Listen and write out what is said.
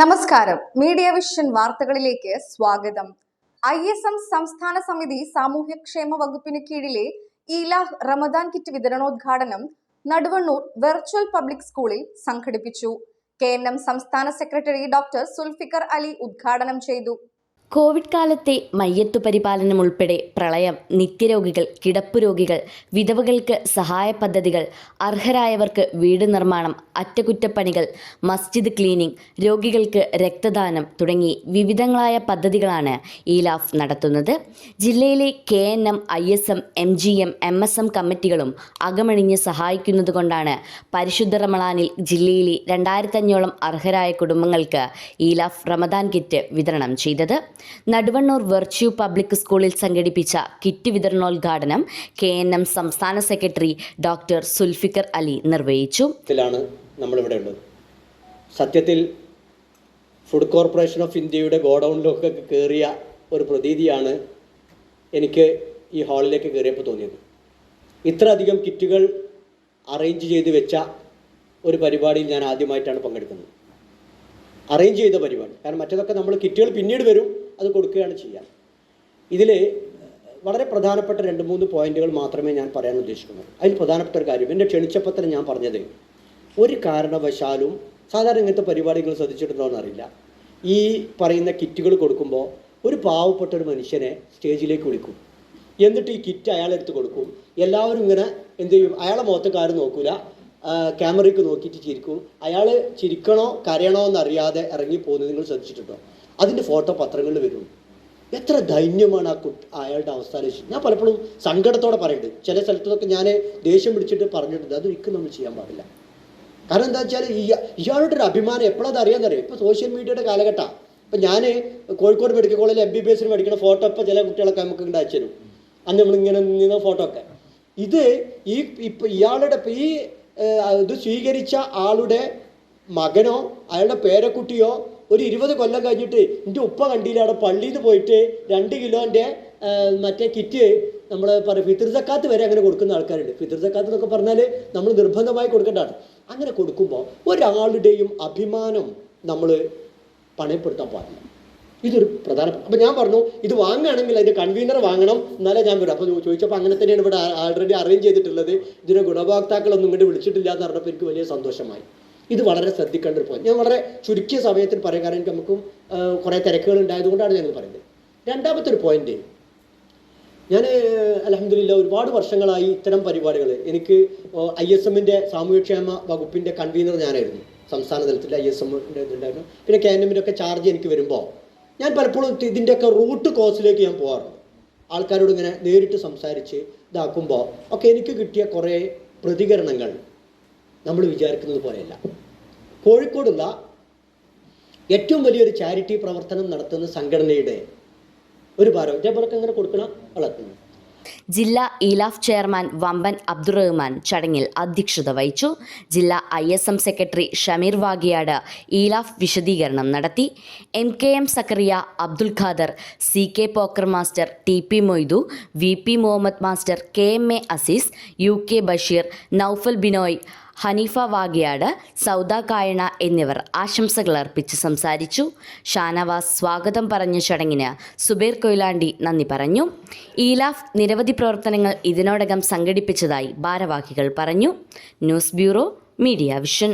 നമസ്കാരം. Media vision വാർത്തകളിലേക്ക് സ്വാഗതം. ISM സംസ്ഥാന സമിതി സാമൂഹ്യക്ഷേമ വകുപ്പിന് കീഴിലെ ഈലാഹ് റമദാൻ കിറ്റ് വിതരണോദ്ഘാടനം നടുവണ്ണൂർ വെർച്വൽ പബ്ലിക് സ്കൂളിൽ സംഘടിപ്പിച്ചു. KNM സംസ്ഥാന സെക്രട്ടറി ഡോക്ടർ സുൽഫിക്കർ അലി ഉദ്ഘാടനം ചെയ്തു. കോവിഡ് കാലത്തെ മയ്യത്തു പരിപാലനം ഉൾപ്പെടെ പ്രളയം, നിത്യരോഗികൾ, കിടപ്പുരോഗികൾ, വിധവകൾക്ക് സഹായ പദ്ധതികൾ, അർഹരായവർക്ക് വീട് നിർമ്മാണം, അറ്റകുറ്റപ്പണികൾ, മസ്ജിദ് ക്ലീനിംഗ്, രോഗികൾക്ക് രക്തദാനം തുടങ്ങി വിവിധങ്ങളായ പദ്ധതികളാണ് ഈലാഫ് നടത്തുന്നത്. ജില്ലയിലെ KNM, ISM, MGM, MSM കമ്മിറ്റികളും അകമണിഞ്ഞ് സഹായിക്കുന്നതുകൊണ്ടാണ് പരിശുദ്ധ റമളാനിൽ ജില്ലയിലെ 2500ഓളം അർഹരായ കുടുംബങ്ങൾക്ക് ഈലാഫ് റമദാൻ കിറ്റ് വിതരണം ചെയ്തത്. നടുവണ്ണൂർ വെർച്വൽ പബ്ലിക് സ്കൂളിൽ സംഘടിപ്പിച്ച കിറ്റ് വിതരണോദ്ഘാടനം KNM സംസ്ഥാന സെക്രട്ടറി ഡോക്ടർ സുൽഫിക്കർ അലി നിർവഹിച്ചു. നമ്മളിവിടെ ഉള്ളത് സത്യത്തിൽ ഫുഡ് കോർപ്പറേഷൻ ഓഫ് ഇന്ത്യയുടെ ഗോഡൗണിലൊക്കെ കയറിയ ഒരു പ്രതീതിയാണ് എനിക്ക് ഈ ഹാളിലേക്ക് കയറിയപ്പോൾ തോന്നിയത്. ഇത്രയധികം കിറ്റുകൾ അറേഞ്ച് ചെയ്ത് വെച്ച ഒരു പരിപാടിയിൽ ഞാൻ ആദ്യമായിട്ടാണ് പങ്കെടുക്കുന്നത്. അറേഞ്ച് ചെയ്ത പരിപാടി, കാരണം മറ്റേതൊക്കെ നമ്മൾ കിറ്റുകൾ പിന്നീട് വരും, അത് കൊടുക്കുകയാണ് ചെയ്യുക. ഇതിൽ വളരെ പ്രധാനപ്പെട്ട 2-3 പോയിന്റുകൾ മാത്രമേ ഞാൻ പറയാൻ ഉദ്ദേശിക്കുന്നുള്ളൂ. അതിൽ പ്രധാനപ്പെട്ട ഒരു കാര്യം, എൻ്റെ ക്ഷണിച്ചപ്പോൾ തന്നെ ഞാൻ പറഞ്ഞത്, ഒരു കാരണവശാലും സാധാരണ ഇങ്ങനത്തെ പരിപാടികൾ ശ്രദ്ധിച്ചിട്ടുണ്ടോ എന്നറിയില്ല, ഈ പറയുന്ന കിറ്റുകൾ കൊടുക്കുമ്പോൾ ഒരു പാവപ്പെട്ട ഒരു മനുഷ്യനെ സ്റ്റേജിലേക്ക് വിളിക്കും, എന്നിട്ട് ഈ കിറ്റ് അയാളെടുത്ത് കൊടുക്കും. എല്ലാവരും ഇങ്ങനെ എന്ത് ചെയ്യും, അയാളെ മുഖത്തേക്ക് ആരും നോക്കൂല, ക്യാമറയ്ക്ക് നോക്കിയിട്ട് ചിരിക്കും. അയാൾ ചിരിക്കണോ കരയണോ എന്നറിയാതെ ഇറങ്ങിപ്പോകുന്നത് നിങ്ങൾ ശ്രദ്ധിച്ചിട്ടുണ്ടോ? അതിൻ്റെ ഫോട്ടോ പത്രങ്ങളിൽ വരും. എത്ര ദൈന്യമാണ് അയാളുടെ അവസ്ഥ. ഞാൻ പലപ്പോഴും സങ്കടത്തോടെ പറയുന്നുണ്ട്. ചില സ്ഥലത്തൊക്കെ ഞാൻ ദേഷ്യം പിടിച്ചിട്ട് പറഞ്ഞിട്ടുണ്ട്, അതൊരിക്കലും നമ്മൾ ചെയ്യാൻ പാടില്ല. കാരണം എന്താ വെച്ചാൽ ഇയാളുടെ ഒരു അഭിമാനം എപ്പോഴത് അറിയാമെന്നറിയാം. ഇപ്പോൾ സോഷ്യൽ മീഡിയയുടെ കാലഘട്ടമാണ്. ഇപ്പം ഞാൻ കോഴിക്കോട് മെഡിക്കൽ കോളേജിൽ MBBS പഠിക്കുന്ന ഫോട്ടോ ഇപ്പോൾ ചില കുട്ടികളൊക്കെ നമുക്ക് ഉണ്ടാച്ചു തരും. അന്ന് നമ്മളിങ്ങനെ നിന്ന ഫോട്ടോ ഒക്കെ. ഇത് ഇപ്പം ഇയാളുടെ ഈ ഇത് സ്വീകരിച്ച ആളുടെ മകനോ അയാളുടെ പേരക്കുട്ടിയോ ഒരു 20 കൊല്ലം കഴിഞ്ഞിട്ട് എൻ്റെ ഉപ്പ കണ്ടില്ല, അവിടെ പള്ളിയിൽ നിന്ന് പോയിട്ട് 2 കിലോൻ്റെ മറ്റേ കിറ്റ് നമ്മൾ പറയും ഫിത്ർ സക്കാത്ത് വരെ അങ്ങനെ കൊടുക്കുന്ന ആൾക്കാരുണ്ട്. ഫിത്ർ സക്കാത്ത് എന്നൊക്കെ പറഞ്ഞാൽ നമ്മൾ നിർബന്ധമായി കൊടുക്കേണ്ടതാണ്. അങ്ങനെ കൊടുക്കുമ്പോൾ ഒരാളുടെയും അഭിമാനം നമ്മൾ പണയപ്പെടുത്താൻ പാടില്ല. ഇതൊരു പ്രധാനപ്പെട്ട. അപ്പോൾ ഞാൻ പറഞ്ഞു, ഇത് വാങ്ങുകയാണെങ്കിൽ അതിൻ്റെ കൺവീനർ വാങ്ങണം, എന്നാലേ ഞാൻ വരും. അപ്പോൾ ചോദിച്ചപ്പോൾ അങ്ങനെ തന്നെയാണ് ഇവിടെ ആൾറെഡി അറേഞ്ച് ചെയ്തിട്ടുള്ളത്. ഇതിൻ്റെ ഗുണഭോക്താക്കളൊന്നും ഇങ്ങോട്ട് വിളിച്ചിട്ടില്ല എന്ന് പറഞ്ഞപ്പോൾ എനിക്ക് വലിയ സന്തോഷമായി. ഇത് വളരെ ശ്രദ്ധിക്കേണ്ട ഒരു പോയിന്റ്. ഞാൻ വളരെ ചുരുക്കിയ സമയത്തിൽ പറയാൻ, കാരണം എനിക്ക് നമുക്കും കുറേ തിരക്കുകൾ ഉണ്ടായതുകൊണ്ടാണ് ഞാൻ പറയുന്നത്. രണ്ടാമത്തെ ഒരു പോയിന്റ്, ഞാൻ അൽഹംദുലില്ലാ ഒരുപാട് വർഷങ്ങളായി ഇത്തരം പരിപാടികൾ, എനിക്ക് ISMൻ്റെ സാമൂഹ്യക്ഷേമ വകുപ്പിൻ്റെ കൺവീനർ ഞാനായിരുന്നു. സംസ്ഥാന തലത്തിൽ ISMൻ്റെ ഇതുണ്ടായിരുന്നു. പിന്നെ KNMൻ്റെ ഒക്കെ ചാർജ് എനിക്ക് വരുമ്പോൾ ഞാൻ പലപ്പോഴും ഇതിൻ്റെയൊക്കെ റൂട്ട് കോസിലേക്ക് ഞാൻ പോകാറുണ്ട്. ആൾക്കാരോട് ഇങ്ങനെ നേരിട്ട് സംസാരിച്ച് ഇതാക്കുമ്പോൾ ഒക്കെ എനിക്ക് കിട്ടിയ കുറേ പ്രതികരണങ്ങൾ നമ്മൾ വിചാരിക്കുന്നത് പോലെയല്ല. കോഴിക്കോടുള്ള ഏറ്റവും വലിയൊരു ചാരിറ്റി പ്രവർത്തനം നടത്തുന്ന സംഘടനയുടെ ഒരു ഭാരം ഇതേപോലൊക്കെ ഇങ്ങനെ കൊടുക്കണം വളർത്തുന്നു. ജില്ലാ ഈലാഫ് ചെയർമാൻ വമ്പൻ അബ്ദുറഹ്മാൻ ചടങ്ങിൽ അധ്യക്ഷത വഹിച്ചു. ജില്ലാ ISM സെക്രട്ടറി ഷമീർ വാഗിയാട് ഈലാഫ് വിശദീകരണം നടത്തി. MKM Sakkariya, Abdul Khader, CK Pokker master, TP Moithu, VP Muhammad master, KMA Azeez, UK Basheer, Naufal Binoy, Haneefa Vagiyad, Sauda Kayanna എന്നിവർ ആശംസകൾ അർപ്പിച്ച് സംസാരിച്ചു. ഷാനവാസ് സ്വാഗതം പറഞ്ഞ ചടങ്ങിന് സുബൈർ കൊയിലാണ്ടി നന്ദി പറഞ്ഞു. ഈലാഫ് നിരവധി പ്രവർത്തനങ്ങൾ ഇതിനോടകം സംഘടിപ്പിച്ചതായി ഭാരവാഹികൾ പറഞ്ഞു. News bureau, media vision.